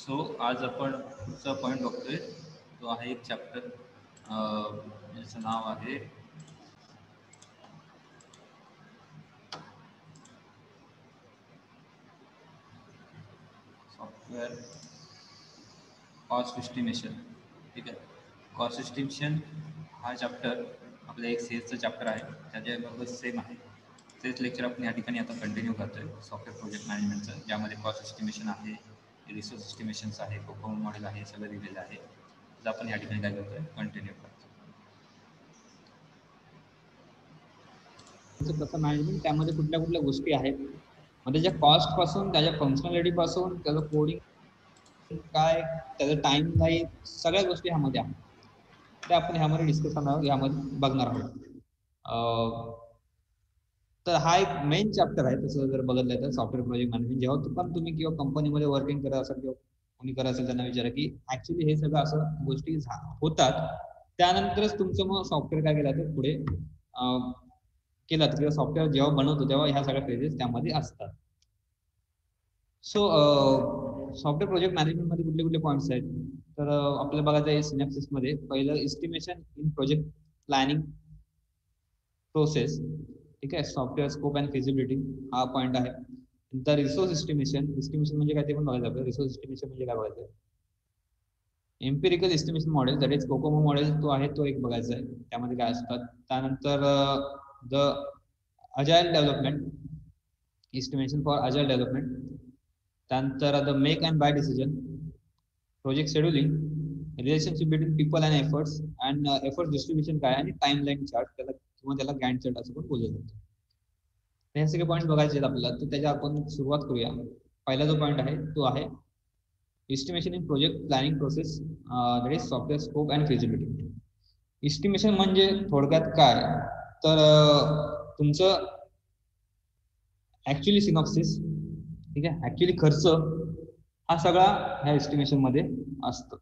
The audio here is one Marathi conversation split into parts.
सो आज आपण पुढचा पॉईंट बघतोय. तो आहे एक चॅप्टर, ज्याचं नाव आहे सॉफ्टवेअर कॉस्ट एस्टिमेशन. ठीक आहे. कॉस्ट एस्टिमेशन हा चॅप्टर आपला एक सेल्सचा चॅप्टर आहे, त्याच्याबरोबर सेम आहे. तेच लेक्चर आपण या ठिकाणी आता कंटिन्यू करतोय सॉफ्टवेअर प्रोजेक्ट मॅनेजमेंटचं, ज्यामध्ये कॉस्ट एस्टिमेशन आहे, रिसोर्स एस्टिमेशन्स आहे, कोकोमो मॉडेल आहे, सगळं दिलेलं आहे. तर आपण या ठिकाणी काय करतोय, कंटिन्यू करतो. कसं मॅनेजमेंट, त्यामध्ये कुठल्या कुठल्या गोष्टी आहेत, मग त्याच्या कॉस्ट पासून, त्याच्या फंक्शनॅलिटी पासून, त्याचं कोडिंग काय, त्याचं टाइम लाईन, सगळ्या गोष्टी ह्यामध्ये आहेत. त्या आपण ह्यामध्ये डिस्कस करणार, यामध्ये बघणार आहोत. तर हा एक मेन चॅप्टर आहे. तसं जर बघितलं तर सॉफ्टवेअर प्रोजेक्ट मॅनेजमेंट, जेव्हा पण तुम्ही किंवा कंपनीमध्ये वर्किंग करत असाल किंवा कोणी करत असेल, त्यांना विचारा की ऍक्च्युली हे सगळं असं गोष्टी होतात, त्यानंतरच तुमचं मग सॉफ्टवेअर काय केलं तर पुढे केलं, किंवा सॉफ्टवेअर जेव्हा बनवतो तेव्हा ह्या सगळ्या फेजेस त्यामध्ये असतात. सो सॉफ्टवेअर प्रोजेक्ट मॅनेजमेंट मध्ये कुठले कुठले पॉईंट्स आहेत, तर आपल्याला बघायचं आहे सिनॅप्सिस मध्ये. पहिलं estimation in project planning process. ठीक आहे. सॉफ्टवेअर स्कोप अँड फिजिबिलिटी हा पॉईंट आहे. नंतर रिसोर्स एस्टिमेशन. एस्टिमेशन म्हणजे काय ते पण बघायचं आपल्याला. रिसोर्स एस्टिमेशन म्हणजे काय बघायचं. Empirical estimation model, that is COCOMO model, तो आहे, तो एक बघायचा आहे, त्यामध्ये काय असतात. त्यानंतर the agile development, estimation for agile development. त्यानंतर the make and buy decision, project scheduling, relationship between people and efforts, and effort distribution काय, आणि टाइम लाईन चार्ट, त्याला किंवा त्याला गॅन्ट चार्ट असं पण बोललं जातं. हे सगळे पॉईंट बघायचे आहेत आपल्याला, तर त्याच्या आपण सुरुवात करूया. पहिला जो पॉईंट आहे तो आहे estimation in project planning process, that is software scope and feasibility. Estimation म्हणजे थोडक्यात काय, तर तुमचं ऍक्च्युली सिनॉप्सिस, ठीक आहे, ऍक्च्युली खर्च हा सगळा ह्या एस्टिमेशन मध्ये असतो.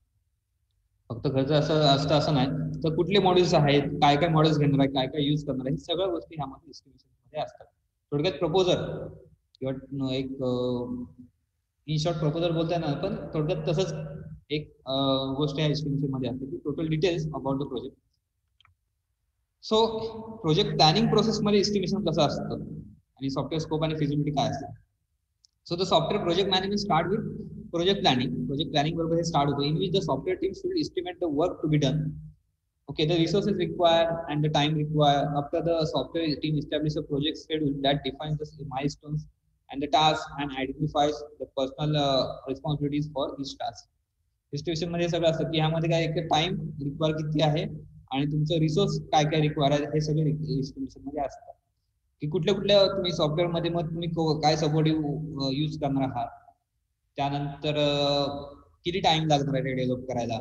फक्त खर्च असतं असं नाही, तर कुठले मॉडेल्स आहेत, काय काय मॉडेल्स घेणार आहे, काय काय यूज करणार आहे, सगळ्या गोष्टी ह्यामध्ये एस्टिमेशन मध्ये असतात. थोडक्यात प्रपोजल किंवा एक इन शॉर्ट प्रपोजल बोलताय ना, पण थोडक्यात तसंच एक गोष्ट या एस्टिमेशन मध्ये असते की total details about the project. So project planning process मध्ये एस्टिमेशन कसं असतं आणि सॉफ्टवेअर स्कोप आणि फिजिबिलिटी काय असतं. So the software project management start with project planning. Project planning बरोबर हे स्टार्ट होतं, in which the software team should estimate the work to be done, okay, the resources required and the time required. After the software team establishes a project schedule that defines the milestones and the tasks and identifies the personal responsibilities for each task. Estimation मध्ये सगळं असतं की ह्यामध्ये काय एक टाइम रिक्वायर किती आहे आणि तुमचं रिसोर्स काय काय रिक्वायर आहे, हे सगळे एस्टिमेशन मध्ये असतात. की कुठल्या कुठल्या तुम्ही सॉफ्टवेअर मध्ये मग तुम्ही काय सपोर्टिव्ह यूज करणार आहात, त्यानंतर किती टाइम लागणार आहे डेव्हलप करायला,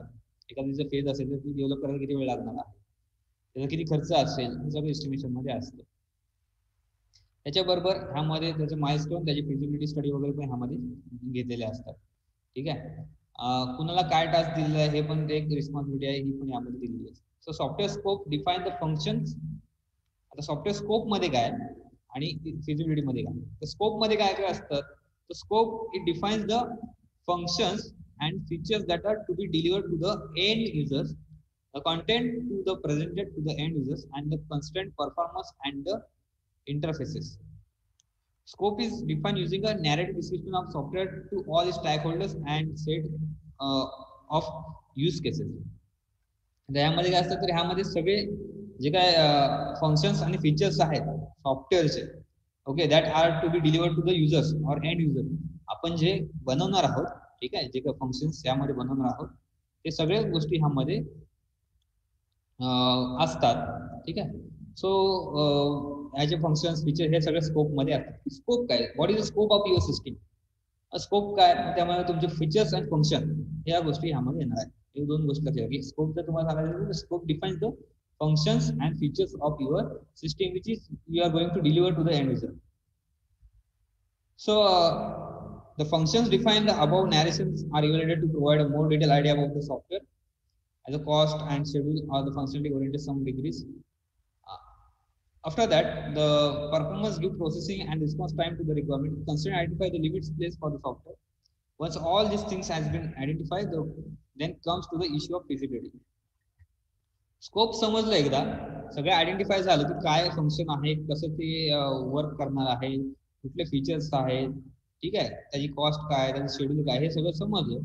एखादी फेज असेल तर ती डेव्हलप करायला किती वेळ लागणार आहे, त्याचा किती खर्च असेल, हे सगळं एस्टिमेशन मध्ये असतं. त्याच्याबरोबर ह्यामध्ये त्याचे माइलस्टोन, त्याची फिजिबिलिटी स्टडी वगैरे पण ह्यामध्ये घेतलेले असतात. ठीक आहे. कुणाला काय टास्क दिलेला आहे हे पण एक रिस्पॉन्सिबिलिटी आहे, ही पण यामध्ये दिलेली आहे. So software scope define the functions. आता सॉफ्टवेअर स्कोप मध्ये काय आणि फिजिबिलिटी मध्ये काय. तर स्कोप मध्ये काय काय असतं, तर scope it defines the functions and features that are to be delivered to the end users, the content to the presented to the end users, and the constant performance and the interfaces. Scope is defined using a narrative description of software to all stakeholders and set of use cases. यामध्ये काय असतं, तर ह्यामध्ये सगळे जे काय फंक्शन्स आणि फीचर्स आहेत सॉफ्टवेअरचे, okay, that are to be delivered to the users or end user. आपण जे बनवणार आहोत, ठीक आहे, जे काही फंक्शन्स यामध्ये बनवणार आहोत, ते सगळ्या गोष्टी ह्यामध्ये असतात. ठीक आहे. सो ह्याचे फंक्शन्स फीचर हे सगळे स्कोप मध्ये असतात. स्कोप काय, what is the scope of your system. Scope काय, त्यामुळे तुमचे फीचर्स आणि फंक्शन या गोष्टी ह्यामध्ये येणार आहेत. हे दोन गोष्टी लक्षात घ्या. स्कोप जर तुम्हाला सांगायचं, scope defines the functions and features of your system which is you are going to deliver to the end user. So the functions defined above narrations are evaluated to provide a more detailed idea about the software as a cost and schedule or the functionality oriented some degrees. After that, the performance give processing and response time to the requirement. Consider identify the limits placed for the software. Once all these things has been identified, then comes to the issue of feasibility. Scope समजलं एकदा, सगळं आयडेंटिफाय झालं की काय फंक्शन आहे, कसं ते वर्क करणार आहे, कुठले फीचर्स आहेत, ठीक आहे, त्याची कॉस्ट काय, त्याचं शेड्यूल काय, हे सगळं समजलं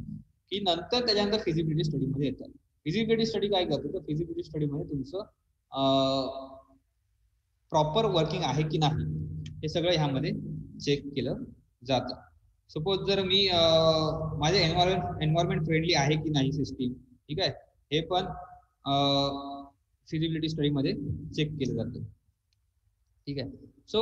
की नंतर त्याच्यानंतर फिजिबिलिटी स्टडीमध्ये येतात. फिजिबिलिटी स्टडी काय करतो, तर फिजिबिलिटी स्टडीमध्ये तुमचं प्रॉपर वर्किंग आहे की नाही हे सगळं ह्यामध्ये चेक केलं जातं. सपोज जर मी माझे एन्व्हायरमेंट फ्रेंडली आहे की नाही सिस्टीम, ठीक आहे, हे पण फिजिबिलिटी स्टडी मध्ये चेक केलं जातं. ठीक आहे. So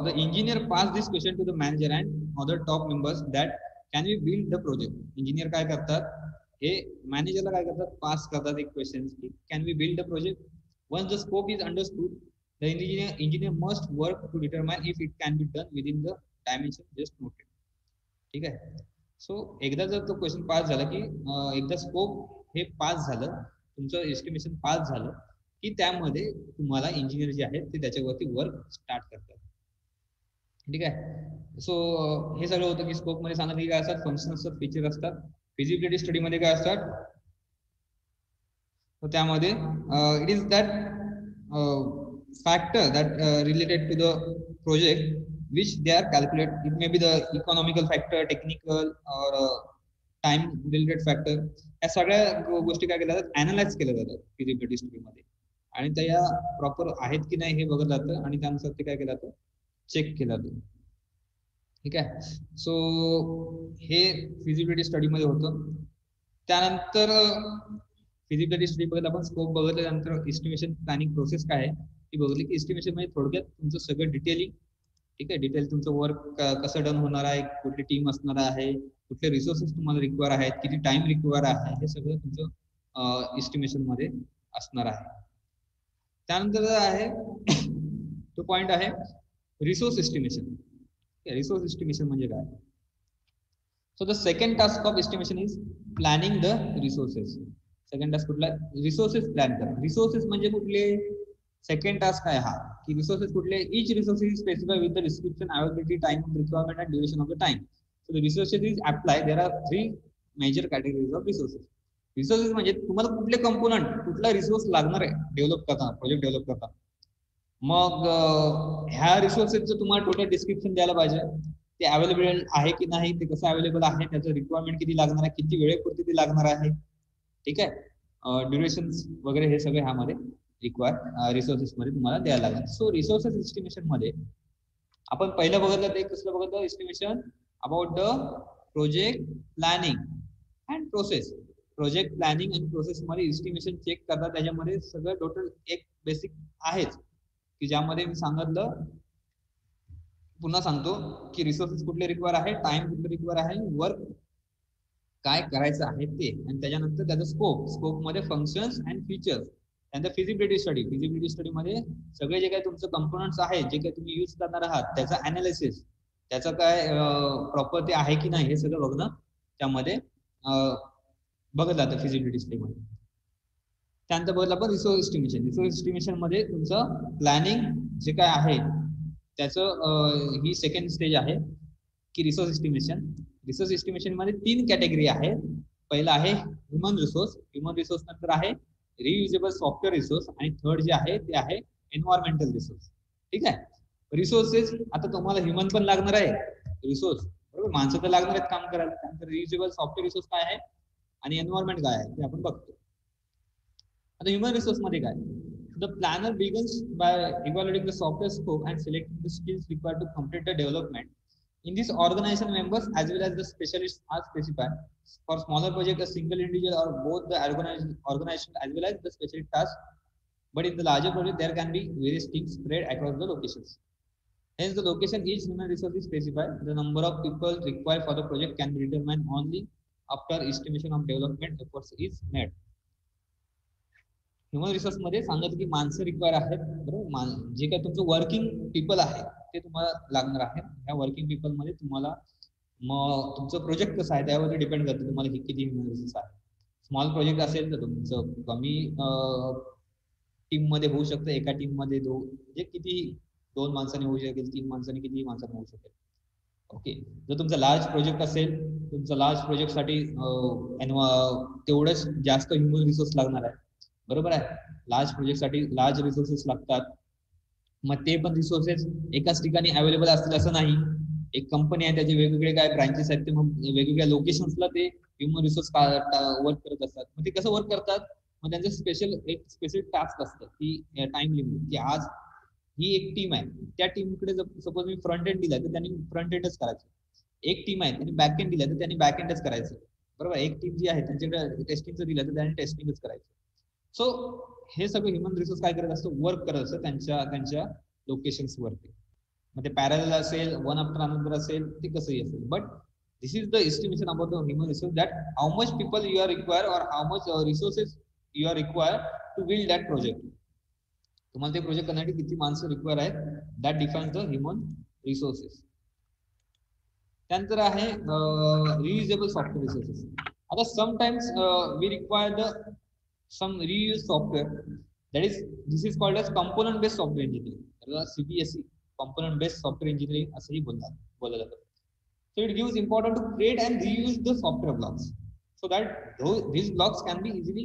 the engineer pass this question to the manager and other top members that can we build the project. Engineer काय करतात, हे मॅनेजरला काय करतात, पास करतात एक क्वेश्चन की can we build the project. Once the scope is understood, the engineer must work to determine if it can be done within the dimension just noted. ठीक आहे. सो एकदा जर तो क्वेश्चन पास झाला की एकदा स्कोप हे पास झालं, तुमचं एस्टिमेशन पास झालं की त्यामध्ये तुम्हाला इंजिनियर जे आहेत ते त्याच्यावरती वर्क स्टार्ट करतात. ठीक आहे. सो हे सगळं होतं की स्कोप मध्ये सांगण्यात की काय असतात, फंक्शन असतात, फीचर असतात. फिजिबिलिटी स्टडी मध्ये काय असतात, तर त्यामध्ये it is that factor that related to the project which they are calculate. It may be the economical factor, technical or time related factor. या सगळ्या गोष्टी काय केल्या जातात, अनालाइज केल्या जातात फिजिबिलिटी स्टडी मध्ये, आणि त्या प्रॉपर आहेत की नाही हे बघत जातं आणि त्यानुसार ते काय केलं जातं, चेक केलं जातं. ठीक आहे. सो हे फिजिबिलिटी स्टडी मध्ये होतं. त्यानंतर फिजिबिलिटी स्टडी बघत आपण स्कोप बघितल्यानंतर एस्टिमेशन प्लॅनिंग प्रोसेस काय आहे ती बघितली की एस्टिमेशन मध्ये थोडक्यात तुमचं सगळं डिटेलिंग, ठीक आहे, डिटेल तुमचं वर्क कसं डन होणार आहे, कुठली टीम असणार आहे, कुठले रिसोर्सेस तुम्हाला रिक्वायर आहेत, किती टाइम रिक्वायर आहे, हे सगळं तुमचं एस्टिमेशन मध्ये असणार आहे. त्यानंतर आहे तो पॉइंट आहे रिसोर्स एस्टिमेशन. रिसोर्स एस्टिमेशन म्हणजे काय, so the second task of estimation is planning the resources. Second task कुठला, रिसोर्सेस प्लॅन करा. रिसोर्सेस म्हणजे कुठले, सेकंड टास्क आहे हा की रिसोर्सेस कुठले, each resources is specified with the description, availability, time of requirement and duration of the time. So the resources is apply, there are 3 major categories of resources. Resources म्हणजे तुम्हाला कुठले कंपोनंट, कुठला रिसोर्स लागणार आहे डेव्हलप करताना, प्रोजेक्ट डेव्हलप करताना, मग ह्या रिसोर्सेसचं तुम्हाला टोटल डिस्क्रिप्शन द्यायला पाहिजे, ते अवेलेबल आहे की नाही, ते कसं अवेलेबल आहे, त्याचं रिक्वायरमेंट किती लागणार आहे, किती वेळेपुरती ते लागणार आहे, ठीक आहे, ड्युरेशन वगैरे हे सगळे ह्यामध्ये रिक्वायर रिसोर्सेस मध्ये तुम्हाला द्यायला लागेल. सो रिसोर्सेस एस्टिमेशन मध्ये आपण पहिलं बघितलं ते कसलं बघितलं, estimation about the project planning and process. Project planning and process मध्ये एस्टिमेशन चेक करतात. त्याच्यामध्ये सगळं टोटल एक बेसिक आहेच की ज्यामध्ये मी सांगितलं, पुन्हा सांगतो की रिसोर्सेस कुठले रिक्वायर आहे, टाइम कुठले रिक्वायर आहे, वर्क काय करायचं आहे ते, आणि त्याच्यानंतर त्याचं स्कोप, स्कोप मध्ये फंक्शन्स अँड फीचर्स. त्यानंतर फिजिबिलिटी स्टडी, फिजिबिलिटी स्टडी मध्ये सगळे जे काही तुमचं कंपोनंट्स आहेत, जे काही तुम्ही यूज करणार आहात, त्याचा अनालिसिस, त्याचं काय प्रॉपर ते आहे की नाही हे सगळं बघणं त्यामध्ये बघत जातं फिजिबिलिटी स्टडी मध्ये. त्यानंतर बघितलं आपण रिसोर्स एस्टिमेशन. रिसोर्स एस्टिमेशन मध्ये तुमचं प्लॅनिंग जे काय आहे त्याचं ही सेकंड स्टेज आहे की रिसोर्स एस्टिमेशन. रिसोर्स एस्टिमेशन मध्ये 3 कॅटेगरी आहेत. पहिला आहे ह्युमन रिसोर्स, ह्युमन रिसोर्स नंतर आहे रियुजेबल सॉफ्टवेअर रिसोर्स, आणि थर्ड जे आहे ते आहे एन्व्हायरमेंटल रिसोर्स. ठीक आहे. रिसोर्सेस, आता तुम्हाला ह्युमन पण लागणार आहे रिसोर्स, बरोबर, माणसं तर लागणार आहेत काम करायला. त्यानंतर रियुजेबल सॉफ्टवेअर रिसोर्स काय आहे आणि एन्व्हायरमेंट काय आहे ते आपण बघतो. आता ह्युमन रिसोर्स मध्ये काय, the planner begins by evaluating the software scope and selecting the skills required to complete the development. In this, organization members as well as the specialists are specified. For smaller project, a single individual or both the organization as well as the specific task. But in the larger project, there can be various teams spread across the locations. Hence, the location each human resource is specified. The number of people required for the project can be determined only after estimation of development efforts is made. Human resource मध्ये सांगत की माणसं रिक्वायर आहेत, बरोबर, जे काही तुमचं वर्किंग पीपल आहे ते तुम्हाला लागणार आहे. ह्या वर्किंग पीपल मध्ये तुम्हाला मग तुमचं प्रोजेक्ट कसं आहे त्यावरती डिपेंड करतं तुम्हाला किती ह्युमन रिसोर्स आहे. स्मॉल प्रोजेक्ट असेल तर तुमचं कमी टीम मध्ये होऊ शकतं, एका टीम मध्ये म्हणजे किती 2 माणसांनी होऊ शकेल, 3 माणसांनी, किती माणसांनी होऊ शकेल. ओके. जर तुमचा लार्ज प्रोजेक्ट असेल, तुमचा लार्ज प्रोजेक्टसाठी तेवढंच जास्त ह्युमन रिसोर्स लागणार आहे, बरोबर आहे. लार्ज प्रोजेक्टसाठी लार्ज रिसोर्सेस लागतात. मग ते पण रिसोर्सेस एकाच ठिकाणी अवेलेबल असतील असं नाही. एक कंपनी आहे, त्याचे वेगवेगळे काय ब्रांचेस आहेत, ते मग वेगवेगळ्या लोकेशन्सला ते ह्युमन रिसोर्स वर्क करत असतात. मग ते कसं वर्क करतात, मग त्यांचं एक स्पेसिफिक टास्क असतं की टाइम लिमिट, की आज ही एक टीम आहे, त्या टीमकडे सपोज मी फ्रंट एंड दिला तर त्यांनी फ्रंट एंडच करायचं. एक टीम आहे त्यांनी बॅक एंड दिला तर त्यांनी बॅक एंडच करायचं, बरोबर. एक टीम जी आहे त्यांच्याकडे टेस्टिंगचं दिलं तर त्यांनी टेस्टिंगच करायचं. सो हे सगळं ह्युमन रिसोर्स काय करत असतं, वर्क करत असतं त्यांच्या त्यांच्या लोकेशन्स वरती. मग ते पॅरल असेल, वन आफ्टर अनदर असेल, ते कसंही असेल. But this is the estimation about the human resource, that how much people you are require or how much resources you are require to build that project. तुम्हाला ते प्रोजेक्ट करण्यासाठी किती माणसं रिक्वायर आहेत, that defines the human resources. त्यानंतर आहे रियुजेबल सॉफ्टवेअर रिसोर्सेस. आता sometimes we require the some reuse software, that is this is called as component based software engineering, त्याला CBSE component based software engineering असंही बोललं जातं. So it gives important to create and reuse the software blocks so that these blocks can be easily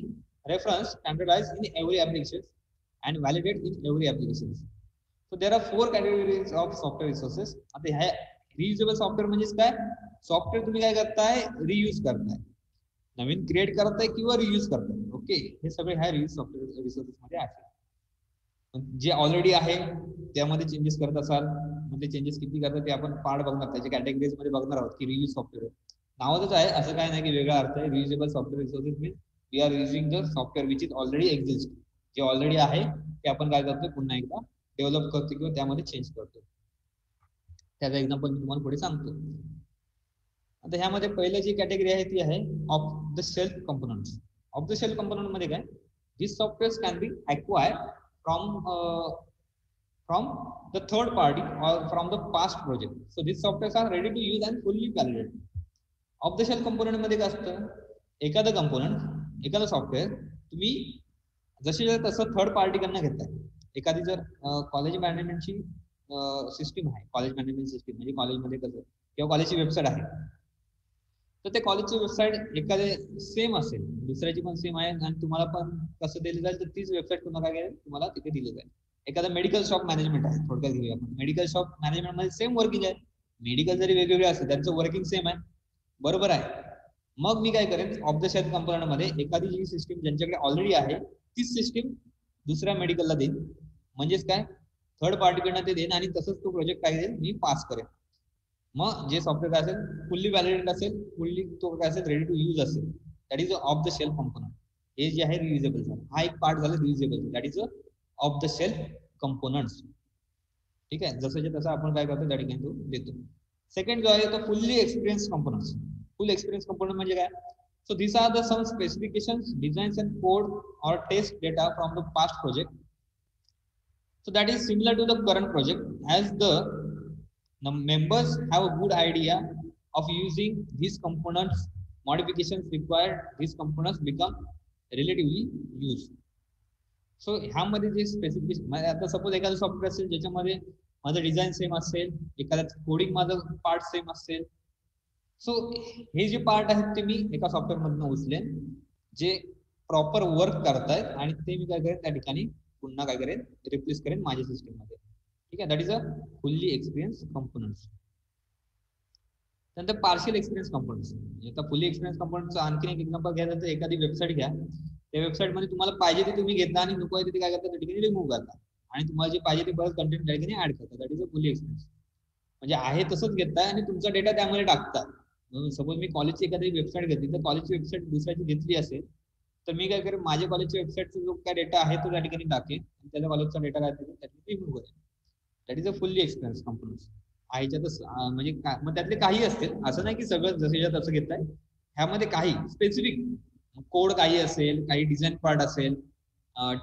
referenced, standardized in every application and validated in every application. So there are 4 categories of software resources. आता ह्या रियुजेबल सॉफ्टवेअर म्हणजे काय, सॉफ्टवेअर तुम्ही काय करताय, रियूज करताय, नवीन क्रिएट करताय किंवा रियूज करताय. ओके, हे सगळे ह्या रियूज सॉफ्टवेअर रिसोर्सेस मध्ये आहे. जे ऑलरेडी आहे त्यामध्ये चेंजेस करत असाल, मग ते चेंजेस किती करतात ते आपण पार्ट बघणार, त्याच्या कॅटेगरीज मध्ये बघणार आहोत की रियूज सॉफ्टवेअर नावाच आहे, असं काय नाही की वेगळा अर्थ आहे. Reusable software resources means we are using the software which is already exist. जे ऑलरेडी आहे ते आपण काय करतो, पुन्हा एकदा डेव्हलप करतो किंवा त्यामध्ये चेंज करतो. त्याचा एक्झाम्पल मी तुम्हाला पुढे सांगतो. आता ह्यामध्ये पहिलं जी कॅटेगरी आहे ती आहे off the shelf components. Off the shelf component मध्ये काय, this software can be acquired from the third party or from the past project. So this software are ready to use and fully validated. Off the shelf component मध्ये काय असतं, एखादं कंपोनंट, एखादं सॉफ्टवेअर तुम्ही जसे तसं थर्ड पार्टीकडनं घेताय. एखादी जर कॉलेज मॅनेजमेंटची सिस्टीम आहे, कॉलेज मॅनेजमेंट सिस्टीम म्हणजे कॉलेजमध्ये कसं किंवा कॉलेजची वेबसाईट आहे, तर ते कॉलेजची वेबसाईट एखादे सेम असेल, दुसऱ्याची पण सेम आहे आणि तुम्हाला पण कसं दिलं जाईल तर तीच वेबसाईट तुम्हाला काय तुम्हाला तिथे दिली जाईल. एखादा मेडिकल शॉप मॅनेजमेंट आहे, थोडक्यात घेऊया आपण. मेडिकल शॉप मॅनेजमेंट मध्ये सेम वर्किंग आहे, मेडिकल जरी वेगवेगळे असेल त्यांचं वर्किंग सेम आहे, बरोबर आहे. मग मी काय करेन, ऑफ द शेल्फ कंपोनंट मध्ये एखादी जी सिस्टीम ज्यांच्याकडे ऑलरेडी आहे तीच सिस्टीम दुसऱ्या मेडिकलला देईन. म्हणजेच काय, थर्ड पार्टीकडनं ते देईन आणि तसंच तो प्रोजेक्ट काय देईल, मी पास करेन. मग जे सॉफ्टवेअर असेल फुल्ली व्हॅलिडेट असेल, फुल्ली तो काय असेल रेडी टू यूज असेल, that is of the shelf component. हे जे आहे रियुजेबल झालं, हा एक पार्ट झाला reusable, that is of the shelf components. ठीक आहे, जसं तसं आपण काय करतो त्या ठिकाणी तो देतो. सेकंड जो आहे तो फुल्ली एक्सपिरियन्स कंपोनंट्स. फुल एक्सपिरियन्स कंपोनंट म्हणजे काय, so these are the some specifications, designs and code or test data from the past project, so that is similar to the current project. As the members have a good idea of using these components, modifications required, these components become relatively used. So ह्यामध्ये जे स्पेसिफिकेशन, आता सपोज एखादं सॉफ्टवेअर असेल ज्याच्यामध्ये माझं डिझाईन सेम असेल, एखाद्या कोडिंग माझं पार्ट सेम असेल, सो हे जे पार्ट आहेत ते मी एका सॉफ्टवेअर मधून उचलेन जे प्रॉपर वर्क करतायत आणि ते मी काय करेन त्या ठिकाणी पुन्हा काय करेन, रिप्लेस करेन माझ्या सिस्टीम मध्ये. ठीक आहे, that is a fully experience components. त्यानंतर पार्शियल एक्सपिरियन्स कंपोनंट्स. आता फुल्ली एक्सपिरियन्स कंपोनंटचं आणखी एक एक्झाम्पल घ्यायचं तर एखादी वेबसाईट घ्या, त्या वेबसाईट मध्ये तुम्हाला पाहिजे ते तुम्ही घेता आणि नको आहे ते काय करता त्या ठिकाणी रिमूव्ह करता आणि तुम्हाला जे पाहिजे ते परत कंटेंट त्या ठिकाणी ऍड करता. That is a fully experience. म्हणजे आहे तसंच घेताय आणि तुमचा डेटा त्यामध्ये टाकता. सपोज मी कॉलेजची एखादी वेबसाईट घेतली, तर कॉलेजची वेबसाईट दुसऱ्याची घेतली असेल तर मी काय करेन, माझ्या कॉलेजच्या वेबसाईटचा जो काय डेटा आहे तो त्या ठिकाणी टाकेन आणि त्याच्या कॉलेजचा डेटा काय त्या ठिकाणी रिमूव्ह करेन. That is a fully experience components. ह्याच्यातच म्हणजे मग त्यातले काही असतील, असं नाही की सगळं जसं तसं घेताय. ह्यामध्ये काही स्पेसिफिक कोड काही असेल, काही डिझाईन पार्ट असेल,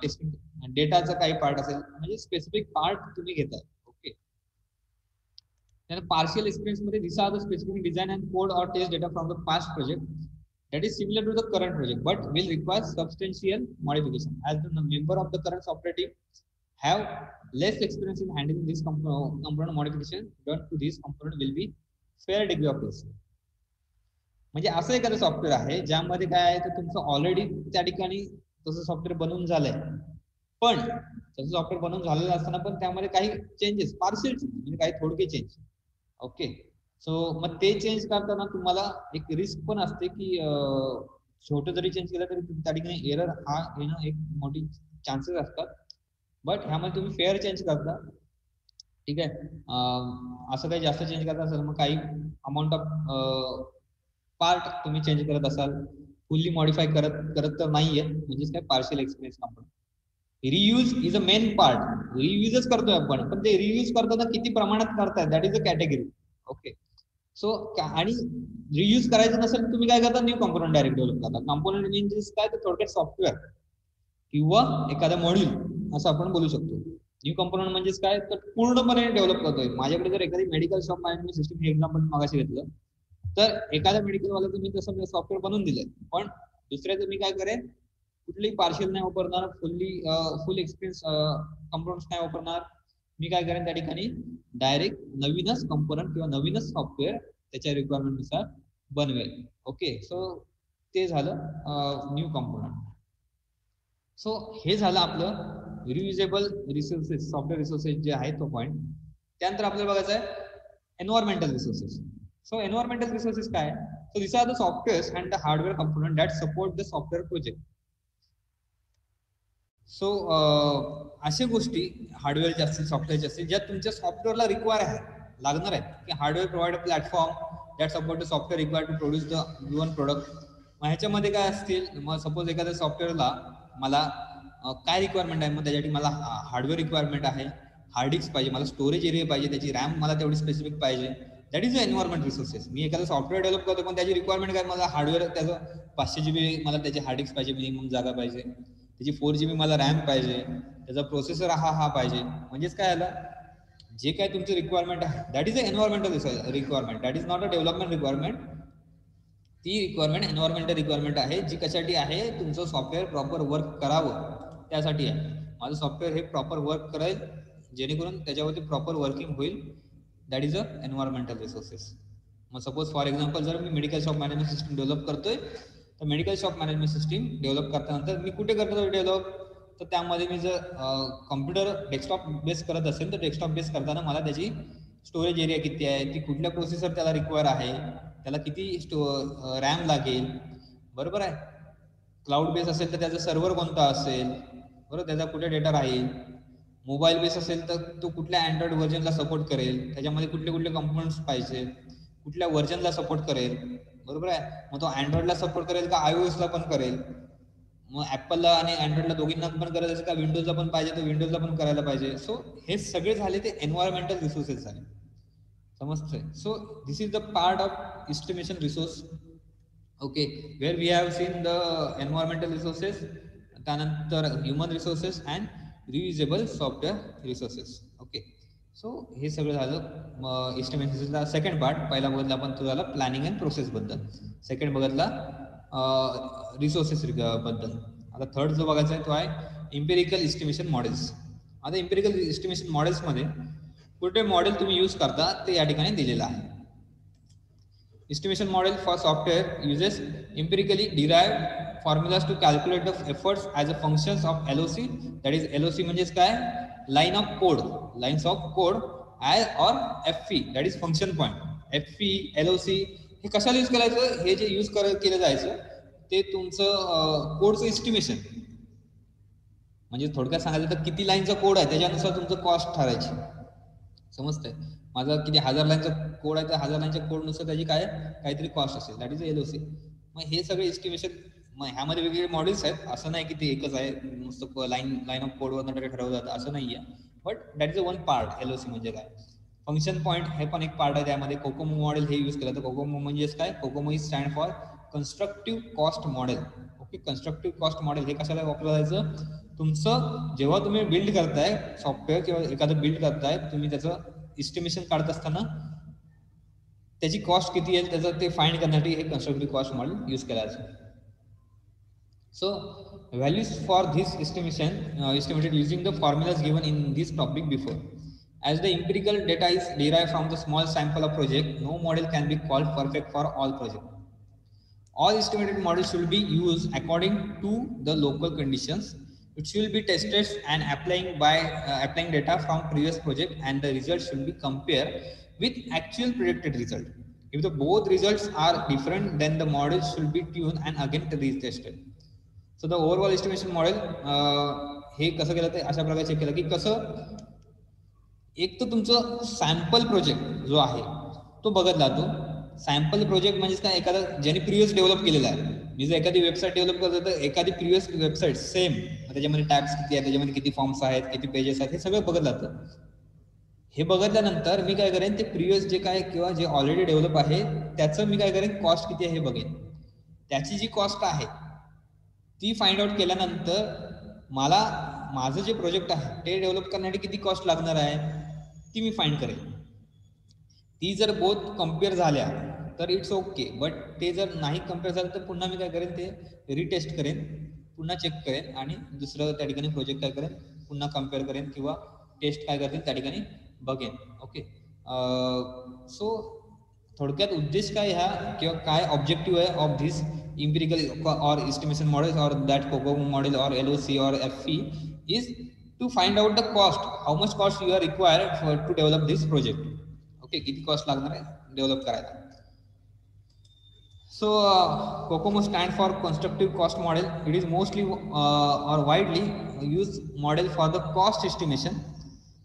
टेस्टिंग डेटाचा काही पार्ट असेल, म्हणजे स्पेसिफिक पार्ट तुम्ही घेताय. ओके. त्यानंतर पार्शियल एक्सपिरियन्स मध्ये this are the specific design and code or test data from the past project that is similar to the current project but will require substantial modification as the member of the current software team have less experience in handling this component modification done to this component will be fair degree of risk म्हणजे असं एखादं सॉफ्टवेअर आहे ज्यामध्ये काय आहे तर तुमचं ऑलरेडी त्या ठिकाणी तसं सॉफ्टवेअर बनवून झालंय, पण तसं सॉफ्टवेअर बनवून झालेलं असताना पण त्यामध्ये काही चेंजेस, पार्शियल म्हणजे काही थोडके चेंज. ओके, सो मग ते चेंज करताना तुम्हाला एक रिस्क पण असते की छोटं जरी चेंज केलं तरी त्या ठिकाणी एरर हा येणं एक मोठी चान्सेस असतात. बट ह्यामध्ये तुम्ही फेअर चेंज करता, ठीक आहे. असं काही जास्त चेंज करत असाल मग काही अमाऊंट ऑफ पार्ट तुम्ही चेंज करत असाल, फुल्ली मॉडिफाय करत तर नाहीये, म्हणजेच काय पार्शियल एक्सपिरियन्स आपण. Reuse is a main part, रियूजच करतोय आपण, पण ते रियूज करताना किती प्रमाणात करताय that is a category. Okay, so आणि रियूज करायचं नसेल तुम्ही काय करता, न्यू कॉम्पोनंट डायरेक्ट डेव्हलप करता. कॉम्पोनंट म्हणजे काय तर थोडक्यात सॉफ्टवेअर किंवा एखादा मॉड्यूल असं आपण बोलू शकतो. न्यू कॉम्पोनंट म्हणजेच काय तर पूर्णपणे डेव्हलप करतोय. माझ्याकडे जर एखादी मेडिकल शॉप मॅनेजमेंट सिस्टम हे एक्झाम्पल मागाशी घेतलं, तर एखाद्या मेडिकल वाला तुम्ही तसं सॉफ्टवेअर बनवून दिलंय, पण दुसऱ्याचं मी काय करेन, कुठलीही पार्शियल नाही वापरणार, फुल एक्सपिरियन्स कॉम्पोनंट्स नाही वापरणार. मी काय करेन त्या ठिकाणी डायरेक्ट नवीनच कॉम्पोनंट किंवा नवीनच सॉफ्टवेअर त्याच्या रिक्वायरमेंटनुसार बनवेल. ओके, सो ते झालं न्यू कॉम्पोनंट. सो हे झालं आपलं रियुजेबल रिसोर्सेस, सॉफ्टवेअर रिसोर्सेस जे आहे तो पॉईंट. त्यानंतर आपल्याला बघायचं आहे environmental resources. So environmental resources काय? So these are the softwares and the hardware component that support the software project. So अशा गोष्टी हार्डवेअरच्या असतील, सॉफ्टवेअरच्या असतील, ज्या तुमच्या सॉफ्टवेअरला रिक्वायर आहे, लागणार आहेत की hardware provide a platform that support the software required to produce the given product. मग ह्याच्यामध्ये काय असतील, मग सपोज एखाद्या सॉफ्टवेअरला मला काय रिक्वायरमेंट आहे, मग त्याच्यासाठी मला हार्डवेअर रिक्वायरमेंट आहे, हार्ड डिस्क पाहिजे, मला स्टोरेज एरिया पाहिजे, त्याची रॅम मला तेवढी स्पेसिफिक पाहिजे. That is the environment resources. मी एखादं सॉफ्टवेअर डेव्हलप करतो पण त्याची रिक्वायरमेंट काय, मला हार्डवेअर त्याचं 500 GB मला त्याची हार्ड डिस्क पाहिजे, मिनिमम जागा पाहिजे, त्याची 4 GB मला रॅम पाहिजे, त्याचा प्रोसेसर हा पाहिजे. म्हणजेच काय आलं, जे काय तुमची रिक्वायरमेंट आहे that is a environmental requirement, that is not a development requirement. ती रिक्वायरमेंट एन्व्हायरमेंटल रिक्वायरमेंट आहे, जी कशासाठी आहे, तुमचं सॉफ्टवेअर प्रॉपर वर्क करावं त्यासाठी आहे. माझं सॉफ्टवेअर हे प्रॉपर वर्क करेल जेणेकरून त्याच्यावरती प्रॉपर वर्किंग होईल. That is a environmental resources. मग सपोज फॉर एक्झाम्पल जर मी medical shop management system develop करतोय, तर medical shop management system develop करतानंतर मी कुठे करतो डेव्हलप, तर त्यामध्ये मी जर कॉम्प्युटर डेस्कटॉप बेस करत असेल तर डेस्कटॉप बेस करताना मला त्याची स्टोरेज एरिया किती आहे, ती कुठल्या प्रोसेसर त्याला रिक्वायर आहे, त्याला किती रॅम लागेल, बरोबर आहे. क्लाउड बेस असेल तर त्याचा सर्व्हर कोणता असेल, बरोबर, त्याचा कुठे डेटा राहील. मोबाईल बेस असेल तर तो कुठल्या अँड्रॉइड व्हर्जनला सपोर्ट करेल, त्याच्यामध्ये कुठले कुठले कॉम्पोनंट्स पाहिजे, कुठल्या व्हर्जनला सपोर्ट करेल, बरोबर आहे. मग तो अँड्रॉइडला सपोर्ट करेल का iOS ला पण करेल, मग ऍपलला आणि अँड्रॉइडला दोघींना पण करायचं असेल का विंडोजला पण पाहिजे तर विंडोजला पण करायला पाहिजे. सो हे सगळे झाले ते एन्व्हायरमेंटल रिसोर्सेस झाले, समजतंय. So this is the part of estimation resource. Okay, where we have seen the environmental resources, त्यानंतर human resources and reusable software resources. Okay, so हे सगळं झालं एस्टिमेशनचा सेकंड पार्ट. पहिला बघितला आपण तो झाला प्लॅनिंग अँड प्रोसेस बद्दल, सेकंड बघितला रिसोर्सेस बद्दल. आता थर्ड जो बघायचा आहे तो आहे इम्पेरिकल एस्टिमेशन मॉडेल्स. आता इम्पेरिकल एस्टिमेशन मॉडेल्समध्ये कुठे मॉडेल तुम्ही यूज करता ते या ठिकाणी दिलेलं आहे. Estimation model for software uses empirically derived formulas to calculate the efforts as a functions of LOC. That is LOC म्हणजेच काय, line of code, lines of code, or FP, that is function point. FP, LOC हे कशाला यूज करायचं, हे जे यूज केलं जायचं ते तुमचं कोडचं एस्टिमेशन. म्हणजे थोडक्यात सांगायचं तर किती लाईनचा कोड आहे त्याच्यानुसार तुमचं कॉस्ट ठरायची, समजतंय. माझा किती 1000 लाईनचा कोड आहे, तर 1000 लाईनच्या कोडनुसार त्याची काय काहीतरी कॉस्ट असेल, दॅट इज LOC. मग हे सगळे एस्टिमेशन, मग ह्यामध्ये वेगवेगळे मॉडेल्स आहेत, असं नाही की ते एकच आहे नुसतं लाईन ऑफ कोडवर ठरवलं जातं असं नाही आहे. But that is a one part. LOC म्हणजे काय, फंक्शन पॉईंट हे पण एक पार्ट आहे त्यामध्ये. कोकोमो मॉडेल हे यूज केलं तर कोकोमो म्हणजेच काय, COCOMO is stand for constructive cost model. Okay, constructive cost model हे कशाला वापरलं जायचं, तुमचं जेव्हा तुम्ही बिल्ड करताय सॉफ्टवेअर किंवा एखादं बिल्ड करताय, तुम्ही त्याचं एस्टिमेशन काढत असताना त्याची कॉस्ट किती येईल त्याचं ते फाइंड करण्यासाठी हे कन्स्ट्रक्टिव्ह कॉस्ट मॉडेल यूज केला जातो. So values for this estimation estimated using the formulas given in this topic before. As the empirical data is derived from the small sample of project, no model can be called perfect for all projects. All estimated models should be used according to the local conditions. It should be tested and applying data from previous project, and the results should be compared with actual predicted result. If the both results are different, then the model should be tuned and again retested. So the overall estimation model हे कसं केलं ते अशा प्रकारे चेक केलं की कसं एक तर तुमचं सॅम्पल प्रोजेक्ट जो आहे तो बघितला तो सॅम्पल प्रोजेक्ट म्हणजे काय एखादा ज्याने प्रिव्हियस डेव्हलप केलेला आहे. मी जर एखादी वेबसाईट डेव्हलप करतो तर एखादी प्रिव्हियस वेबसाईट सेम त्याच्यामध्ये टॅब्स किती आहेत, त्याच्यामध्ये किती फॉर्म्स आहेत, किती पेजेस आहेत, हे सगळं बघत जातं. हे बघितल्यानंतर मी काय करेन ते प्रिव्हियस जे काय किंवा जे ऑलरेडी डेव्हलप आहे त्याचं मी काय करेन कॉस्ट किती आहे हे बघेन. त्याची जी कॉस्ट आहे ती फाइंड आउट केल्यानंतर मला माझं जे प्रोजेक्ट आहे ते डेव्हलप करण्यासाठी किती कॉस्ट लागणार आहे ती मी फाइंड करेन. ती जर बोथ कम्पेअर झाल्या तर इट्स ओके, बट ते जर नाही कम्पेअर झालं तर पुन्हा मी काय करेन ते रिटेस्ट करेन, पुन्हा चेक करेन आणि दुसरं त्या ठिकाणी प्रोजेक्ट काय करेन पुन्हा कम्पेअर करेन किंवा टेस्ट काय करतील त्या ठिकाणी बघेन. ओके, सो थोडक्यात उद्देश काय ह्या किंवा काय ऑब्जेक्टिव्ह आहे of this empirical or estimation models or that COCOMO model or LOC or FE is to find out the cost, how much cost you are required to develop this project. Okay, किती cost लागणार आहे डेव्हलप करायला. So COCOMO stand for constructive cost model. It is mostly or widely used model for the cost estimation.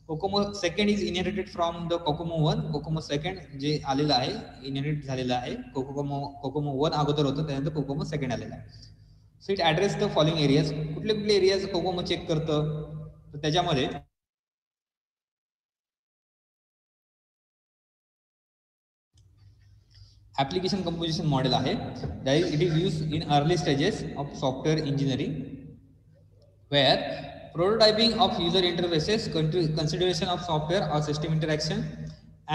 COCOMO second is inherited from the COCOMO 1. COCOMO second जे आलेला आहे इनहेरिट झालेला आहे. COCOMO 1 अगोदर होतं, त्यानंतर COCOMO second आलेला आहे. So it address the following areas. कुठले कुठले एरियाज COCOMO चेक करतं तर त्याच्यामध्ये ऍप्लिकेशन कंपोजिशन मॉडेल आहे. It is use in early stages of software engineering where prototyping of user interfaces, consideration of software or system interaction,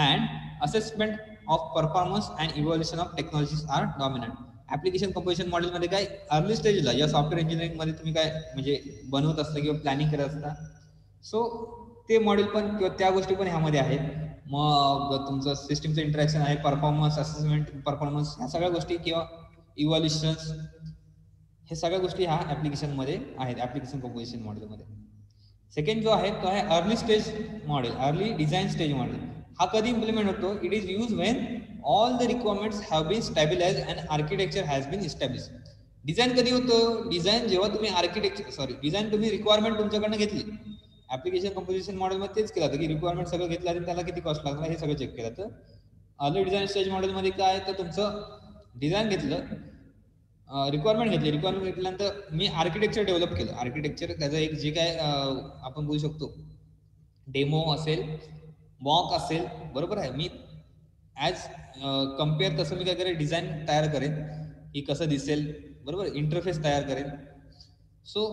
and assessment of performance and evaluation of technologies are dominant. Application composition model मध्ये काय अर्ली स्टेजला या सॉफ्टवेअर इंजिनिअरिंग मध्ये तुम्ही काय म्हणजे बनवत असता किंवा प्लॅनिंग करत असता, सो ते मॉडेल पण किंवा त्या गोष्टी पण ह्यामध्ये आहेत. मग तुमचं सिस्टीमचं इंटरॅक्शन आहे, परफॉर्मन्स असेसमेंट, परफॉर्मन्स ह्या सगळ्या गोष्टी किंवा इव्हॅल्युएशन्स हे सगळ्या गोष्टी ह्या ऍप्लिकेशन मध्ये आहेत ऍप्लिकेशन कंपोजिशन मॉडेलमध्ये. सेकंड जो आहे तो आहे early stage model, early design stage model. हा कधी इम्प्लिमेंट होतो? It is use when all the requirements have been stabilize and architecture has been establish. Design कधी होतं? डिझाईन जेव्हा तुम्ही डिझाईन तुम्ही रिक्वायरमेंट तुमच्याकडनं घेतली. ऍप्लिकेशन कंपोजिशन मॉडेलमध्ये तेच केलं जातं की रिक्वायरमेंट सगळं घेतलं आणि त्याला किती कॉस्ट लागणार हे सगळं चेक केलं जातं. अर्ली डिझाईन स्टेज मॉडेलमध्ये काय तर तुमचं डिझाईन घेतलं, रिक्वायरमेंट घेतल्यानंतर मी आर्किटेक्चर डेव्हलप केलं. आर्किटेक्चर त्याचं एक जे काय आपण बोलू शकतो डेमो असेल, मॉक असेल, बरोबर आहे. मी ॲज कम्पेअर तसं मी काय करेन डिझाईन तयार करेन की कसं दिसेल, बरोबर, इंटरफेस तयार करेन. सो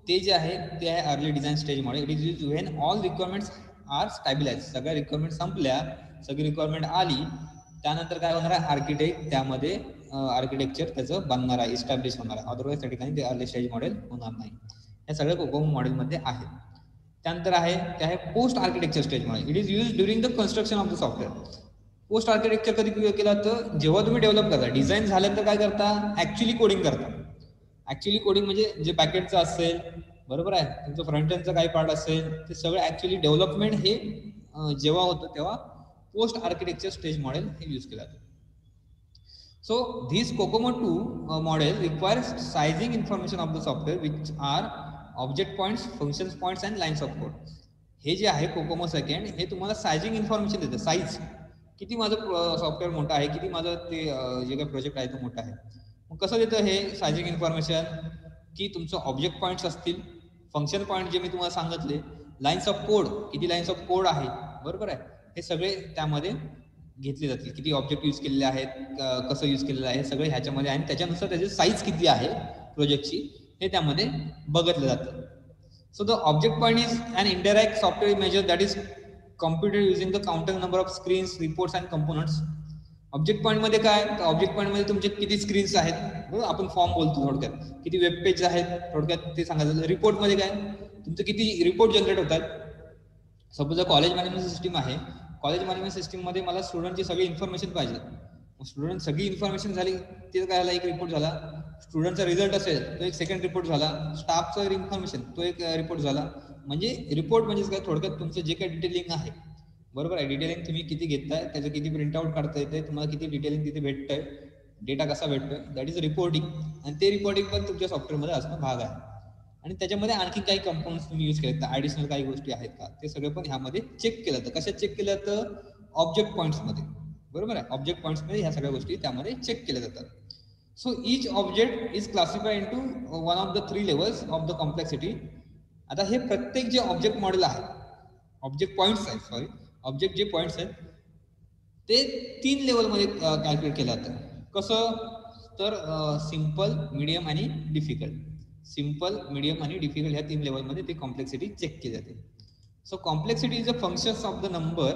ते जे आहे ते आहे early design stage model. It is use when all requirements are stabilize. सगळ्या रिक्वायरमेंट संपल्या, सगळी रिक्वायरमेंट आली, त्यानंतर काय होणार आहे आर्किटेक्ट त्यामध्ये आर्किटेक्चर त्याचं बनणार आहे, इस्टॅब्लिश होणार आहे. अदरवाईज त्या ठिकाणी ते अर्ली स्टेज मॉडेल होणार नाही. हे सगळं COCOMO मॉडेलमध्ये आहे. त्यानंतर आहे ते आहे post architecture stage model. It is use during the construction of the software. Post architecture कधी केलं तर जेव्हा तुम्ही डेव्हलप करता, डिझाईन झाल्यानंतर काय करता, ऍक्च्युअली कोडिंग करता. ऍक्च्युअली कोडिंग म्हणजे जे बॅकएंडचं असेल, बरोबर आहे, तुमचं फ्रंट एंडचं काही पार्ट असेल, ते सगळं ऍक्च्युअली डेव्हलपमेंट हे जेव्हा होतं तेव्हा पोस्ट आर्किटेक्चर स्टेज मॉडेल हे यूज केलं जातं. So this COCOMO 2 model requires sizing information of the software which are object points, functions points and lines of code. हे जे आहे COCOMO सेकंड हे तुम्हाला सायझिंग इन्फॉर्मेशन देतं. साईज किती माझं सॉफ्टवेअर मोठं आहे, किती माझं ते जे काही प्रोजेक्ट आहे तो मोठा आहे. मग कसं देतं हे सायझिंग इन्फॉर्मेशन की तुमचं ऑब्जेक्ट पॉईंट्स असतील, फंक्शन पॉईंट जे मी तुम्हाला सांगितले, लाईन्स ऑफ कोड किती लाईन्स ऑफ कोड आहे, बरोबर आहे, हे सगळे त्यामध्ये घेतले जातील. किती ऑब्जेक्ट यूज केलेले आहेत, कसं यूज केलेलं आहे, हे सगळे ह्याच्यामध्ये आहे. आणि त्याच्यानुसार त्याची साईज किती आहे प्रोजेक्टची हे त्यामध्ये बघितलं जातं. So the object point is an indirect software measure that is computed using the counting number of screens, reports and components. Object point मध्ये काय, तर ऑब्जेक्ट पॉईंट मध्ये तुमचे किती स्क्रीन्स आहेत, बरोबर, आपण फॉर्म बोलतो थोडक्यात, किती वेब पेज आहेत थोडक्यात ते सांगायचं. रिपोर्ट मध्ये काय, तुमचं किती रिपोर्ट जनरेट होतात, सपोज कॉलेज मॅनेजमेंट सिस्टीम आहे, कॉलेज मॅनेजमेंट सिस्टीममध्ये मला स्टुडंटची सगळी इन्फॉर्मेशन पाहिजे. स्टुडंट सगळी इन्फॉर्मेशन झाली, ते काय एक रिपोर्ट झाला. स्टुडंटचा रिझल्ट असेल तो एक सेकंड रिपोर्ट झाला. स्टाफचं इन्फॉर्मेशन तो एक रिपोर्ट झाला. म्हणजे रिपोर्ट म्हणजे काय, थोडक्यात तुमचं जे काही डिटेलिंग आहे, बरोबर आहे, डिटेलिंग तुम्ही किती घेताय, त्याचं किती प्रिंटआउट काढता येते, तुम्हाला किती डिटेलिंग तिथे भेटतंय, डेटा कसा भेटतोय, दॅट इज रिपोर्टिंग. आणि ते रिपोर्टिंग पण तुमच्या सॉफ्टवेअरमध्ये असणं भाग आहे. आणि त्याच्यामध्ये आणखी काही कंपोनंट्स तुम्ही यूज केले, तर ऍडिशनल काही गोष्टी आहेत का, ते सगळं पण ह्यामध्ये चेक केलं जातं. कशात चेक केलं जातं? ऑब्जेक्ट पॉईंट्समध्ये, बरोबर आहे. ऑब्जेक्ट पॉईंट्समध्ये ह्या सगळ्या गोष्टी त्यामध्ये चेक केल्या जातात. So each object is classified into one of the 3 levels of the complexity. आता हे प्रत्येक जे ऑब्जेक्ट मॉडेल आहे, ऑब्जेक्ट पॉईंट्स आहेत, सॉरी, ऑब्जेक्ट जे पॉईंट्स आहेत ते 3 लेवलमध्ये कॅल्क्युलेट केलं जातं. कसं? तर सिम्पल, मिडियम आणि डिफिकल्ट. सिम्पल, मिडियम आणि डिफिकल्ट ह्या 3 लेवलमध्ये ते कॉम्प्लेक्सिटी चेक केली जाते. So complexity is the functions of the number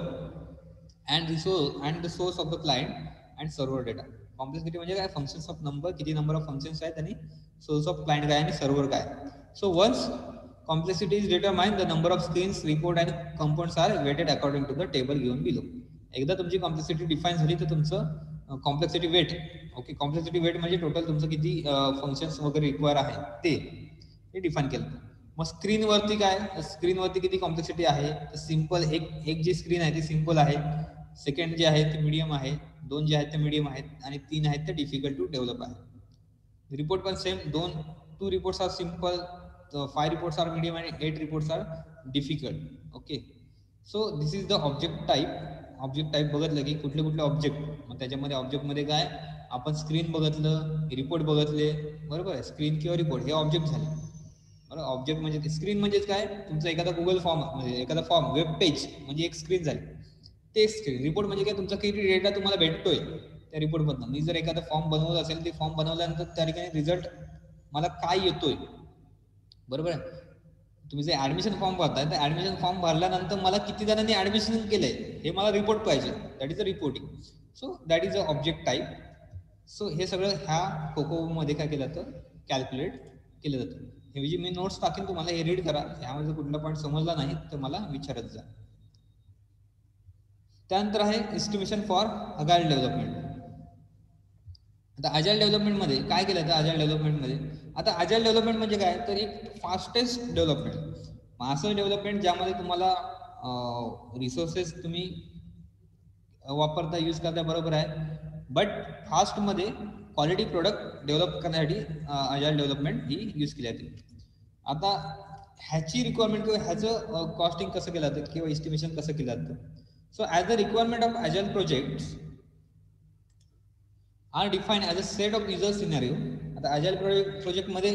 and the source of the client and server data. Complexity म्हणजे काय? फंक्शन्स ऑफ नंबर, किती नंबर ऑफ फंक्शन्स आहेत, आणि सोर्स ऑफ क्लायंट काय आणि सर्व्हर काय. So once complexity is determined, the number of screens, report and components are weighted according to the table given below. एकदा तुमची कॉम्प्लेक्सिटी डिफाईन झाली तर तुमचं complexity weight, okay, complexity weight म्हणजे टोटल तुमचं किती फंक्शन्स वगैरे रिक्वायर आहे ते डिफाईन केलं. मग स्क्रीनवरती काय? स्क्रीनवरती किती कॉम्प्लेक्सिटी आहे? सिम्पल, एक जी स्क्रीन आहे ती सिम्पल आहे, सेकंड जे आहे ते मीडियम आहे, 2 जे आहेत ते मीडियम आहेत, आणि 3 आहेत ते डिफिकल्ट टू डेव्हलप आहे. रिपोर्ट पण same, 2 reports are simple, 5 reports are medium and 8 reports are difficult. Okay, so this is the object type. Object type बघितलं की कुठले कुठले ऑब्जेक्ट, मग त्याच्यामध्ये ऑब्जेक्टमध्ये काय, आपण स्क्रीन बघितलं, रिपोर्ट बघितले, बरोबर आहे. स्क्रीन किंवा रिपोर्ट हे ऑब्जेक्ट झाले, बरोबर. ऑब्जेक्ट म्हणजे स्क्रीन म्हणजेच काय, तुमचा एखादा गुगल फॉर्म म्हणजे एखादा फॉर्म, वेब पेज म्हणजे एक स्क्रीन झाली, ते स्क्रीन. रिपोर्ट म्हणजे काय, तुमचा किती डेटा तुम्हाला भेटतोय त्या रिपोर्टमधनं. मी जर एखादा फॉर्म बनवला असेल, ते फॉर्म बनवल्यानंतर त्या ठिकाणी रिझल्ट मला काय येतोय, बरोबर आहे. तुम्ही जे ऍडमिशन फॉर्म भरताय, तर ऍडमिशन फॉर्म भरल्यानंतर मला किती जणांनी ऍडमिशन केलंय हे मला रिपोर्ट पाहिजे, that is a reporting. So that is a object type. So हे सगळं ह्या कोकोमध्ये काय केलं जातं, कॅल्क्युलेट केलं जातं. हे म्हणजे मी नोट्स टाकेन तुम्हाला, हे रीड करा. ह्यामध्ये कुठला पॉईंट समजला नाही तर मला विचारत जा. त्यानंतर आहे एस्टिमेशन फॉर अजाईल डेव्हलपमेंट. आता अजाईल डेव्हलपमेंटमध्ये काय केलं जातं? अजाईल डेव्हलपमेंटमध्ये आता अजाईल डेव्हलपमेंट म्हणजे काय, तर एक फास्टेस्ट डेव्हलपमेंट, असं डेव्हलपमेंट ज्यामध्ये तुम्हाला रिसोर्सेस तुम्ही वापरता, यूज करता, बरोबर आहे, बट फास्टमध्ये क्वालिटी प्रोडक्ट डेव्हलप करण्यासाठी अजाईल डेव्हलपमेंट ही यूज केली जाते. आता ह्याची रिक्वायरमेंट किंवा ह्याचं कॉस्टिंग कसं केलं जातं किंवा एस्टिमेशन कसं केलं जातं. So as the requirement of agile projects are define as a set of user scenario. आता अजाईल प्रोजेक्टमध्ये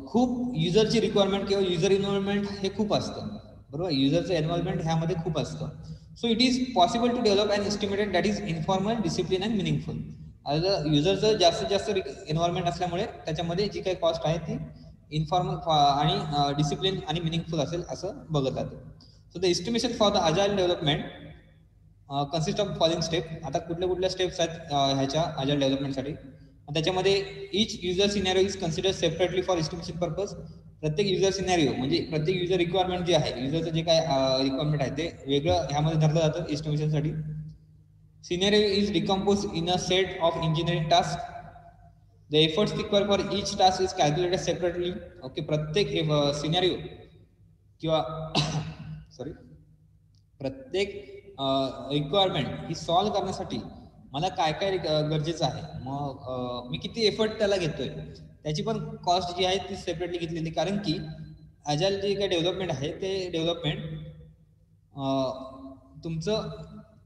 खूप युजरची रिक्वायरमेंट किंवा युजर इन्व्हॉल्वमेंट हे खूप असतं, बरोबर. युजरचं इन्व्हॉल्वमेंट ह्यामध्ये खूप असतं. So it is possible to develop and estimated that is informal, discipline and meaningful. युजरचं जास्तीत जास्त इन्व्हॉल्वमेंट असल्यामुळे त्याच्यामध्ये जी काही कॉस्ट आहे ती इन्फॉर्मल आणि डिसिप्लिन आणि मिनिंगफुल असेल असं बघत जातं. So the estimation for the agile development consist of following step. आता कुठल्या स्टेप्स आहेत ह्याच्या अजाईल डेव्हलपमेंटसाठी. त्याच्यामध्ये each user scenario is consider separately for estimation purpose. प्रत्येक युजर सिनॅरिओ म्हणजे प्रत्येक युजर रिक्वायरमेंट जे आहे, युजरचं जे काय रिक्वायरमेंट आहे ते वेगळं ह्यामध्ये धरलं जातं एस्टिमेशनसाठी. Scenario is decompose in a set of engineering task. The efforts required for each task is calculated separately. Okay, प्रत्येक सिनॅरिओ किंवा सॉरी प्रत्येक रिक्वायरमेंट ही सॉल्व्ह करण्यासाठी मला काय काय गरजेचं आहे, मग मी किती एफर्ट त्याला घेतोय, त्याची पण कॉस्ट जी आहे ती सेपरेटली घेतलेली. कारण की अजाईल जे काही डेव्हलपमेंट आहे ते डेव्हलपमेंट तुमचं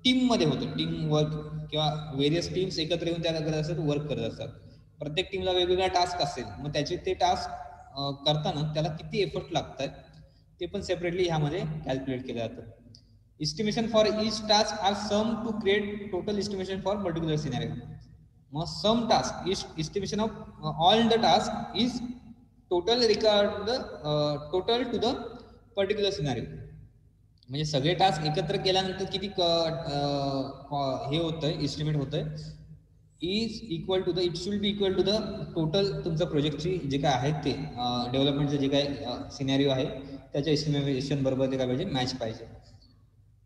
टीममध्ये होतं, टीम वर्क किंवा वेरियस टीम्स एकत्र येऊन त्या करत असतात, वर्क करत असतात. प्रत्येक टीमला वेगवेगळा टास्क असेल, मग त्याचे ते टास्क करताना त्याला किती एफर्ट लागतात ते पण सेपरेटली ह्यामध्ये कॅल्क्युलेट केलं जातं. Estimation for each task are sum to create total estimation for particular scenario. Now sum task is estimation of all the task is total regard the total to the particular scenario. म्हणजे सगळे टास्क एकत्र केल्यानंतर किती हे होतंय, एस्टिमेट होतंय, is equal to the, it should be equal to the total तुमचं प्रोजेक्टची जे काय आहे ते डेव्हलपमेंटचं जे काय सिनॅरिओ आहे त्याच्या एस्टिमेशन बरोबर ते काय पाहिजे, मॅच पाहिजे.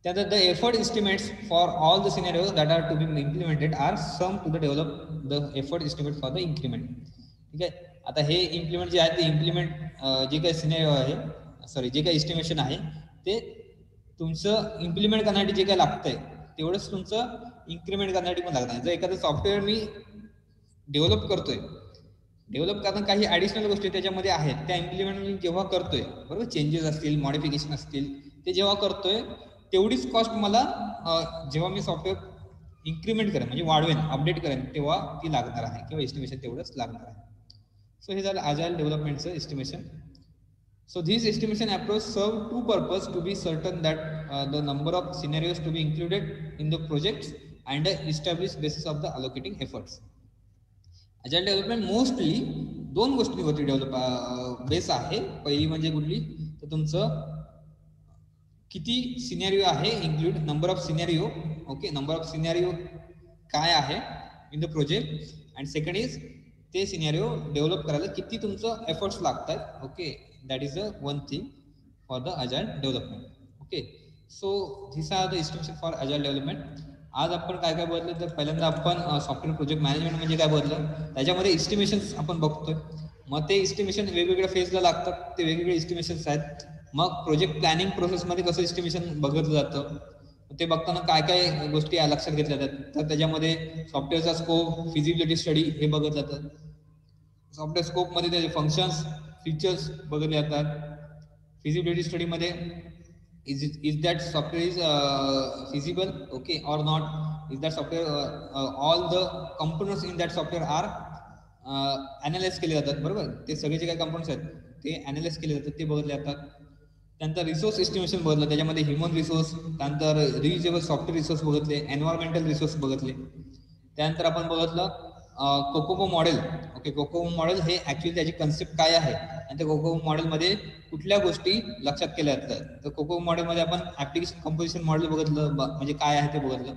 त्यानंतर the effort estimates for all the scenarios that are to be implemented are sum to the develop the effort estimate for the increment. ठीक आहे. आता हे इम्प्लिमेंट जे आहे ते इम्प्लिमेंट जे काही सिनेरियो आहे सॉरी जे काही एस्टिमेशन आहे ते तुमचं इम्प्लिमेंट करण्यासाठी जे काही लागतंय तेवढंच तुमचं इन्क्रीमेंट करण्यासाठी पण लागणार. जर एखादं सॉफ्टवेअर मी डेव्हलप करतोय, डेव्हलप करताना काही ॲडिशनल गोष्टी त्याच्यामध्ये आहेत त्या इम्प्लिमेंट मी जेव्हा करतोय बरोबर, चेंजेस असतील मॉडिफिकेशन असतील ते जेव्हा करतोय तेवढीच कॉस्ट मला जेव्हा मी सॉफ्टवेअर इन्क्रीमेंट करेन म्हणजे वाढवेन अपडेट करेन तेव्हा ती लागणार आहे किंवा एस्टिमेशन तेवढंच लागणार आहे. सो हे झालं अजाईल डेव्हलपमेंटचं estimation. So this estimation approach serve two purpose to be certain that the number of scenarios to be included in the projects and establish basis of the allocating efforts. Agile development mostly दोन गोष्टींवरती डेव्हलप बेस आहे. पहिली म्हणजे कुठली तर तुमचं किती सिनेरियो आहे include number of scenario. Okay, number of scenario काय आहे in the project and second is ते सिनेरियो डेव्हलप करायला किती तुमचं एफर्ट्स लागतात. Okay, that is the one thing for the agile development. Okay, so these are the estimation for agile development. आज आपण काय काय बघितलं तर पहिल्यांदा आपण सॉफ्टवेअर प्रोजेक्ट मॅनेजमेंट म्हणजे काय बघितलं, त्याच्यामध्ये एस्टिमेशन्स आपण बघतोय. मग ते एस्टिमेशन वेगवेगळ्या फेजला लागतात, ते वेगवेगळे एस्टिमेशन्स आहेत. मग प्रोजेक्ट प्लॅनिंग प्रोसेसमध्ये कसं एस्टिमेशन बघितलं जातं ते बघताना काय काय गोष्टी लक्षात घेतल्या जातात. तर त्याच्यामध्ये सॉफ्टवेअरचा स्कोप, फिजिबिलिटी स्टडी हे बघत जातं. सॉफ्टवेअर स्कोपमध्ये त्याचे फंक्शन्स फीचर्स बघितले जातात. फिजिबिलिटी स्टडीमध्ये is that software is feasible okay or not, is that software all the components in that software are analyse केले जातात बरोबर. ते सगळे जे काही कंपोनंट्स आहेत ते ॲनालाइज केले जातात ते बघितले जातात. त्यानंतर रिसोर्स एस्टिमेशन बघितलं, त्याच्यामध्ये ह्युमन रिसोर्स, त्यानंतर रियुजेबल सॉफ्टवेअर रिसोर्स बघितले, एन्व्हायरमेंटल रिसोर्स बघितले. त्यानंतर आपण बघितलं COCOMO model. Okay, COCOMO model हे ऍक्च्युअली त्याची कन्सेप्ट काय आहे आणि त्या कोकोमो मॉडेलमध्ये कुठल्या गोष्टी लक्षात केल्या जातात. तर कोकोमो मॉडेलमध्ये आपण ऍप्लिकेशन कंपोजिशन मॉडेल बघितलं म्हणजे काय आहे ते बघितलं,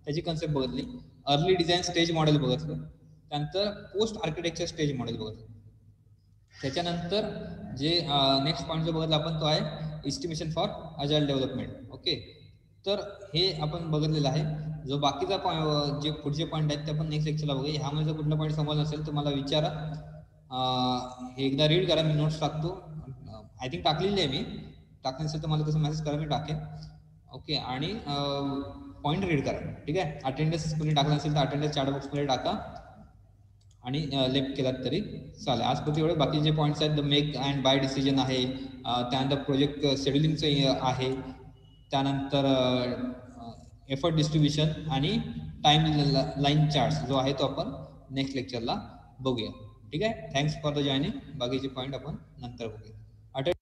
त्याची कन्सेप्ट बघितली. अर्ली डिझाईन स्टेज मॉडेल बघितलं. त्यानंतर पोस्ट आर्किटेक्चर स्टेज मॉडेल बघितलं. त्याच्यानंतर जे नेक्स्ट पॉईंट जो बघितला आपण तो आहे estimation for agile development. Okay, तर हे आपण बघितलेलं आहे. जो बाकीचा जे पुढचे पॉईंट आहेत ते आपण नेक्स्ट लेक्चरला बघूया. ह्यामध्ये जर कुठला पॉईंट समजला नसेल तर मला विचारा, हे एकदा रीड करा. मी नोट्स टाकतो, आय थिंक टाकलेली आहे मी. टाकले नसेल तर मला तसं मेसेज करा, मी टाकेन. ओके, आणि पॉईंट रीड करा. ठीक आहे. अटेंडन्स कोणी टाकला नसेल तर अटेंडन्स चॅट बॉक्समध्ये टाका आणि लेफ्ट केलात तरी चालेल. आजपर्यंत एवढे बाकी जे पॉईंट्स आहेत the make and buy decision आहे, त्यानंतर प्रोजेक्ट शेड्युलिंगचं आहे, त्यानंतर एफर्ट डिस्ट्रीब्युशन आणि टाइम लाईन चार्ट्स जो आहे तो आपण नेक्स्ट लेक्चरला बघूया. ठीक आहे. Thanks for the joining. बाकीचे पॉईंट आपण नंतर बघूया.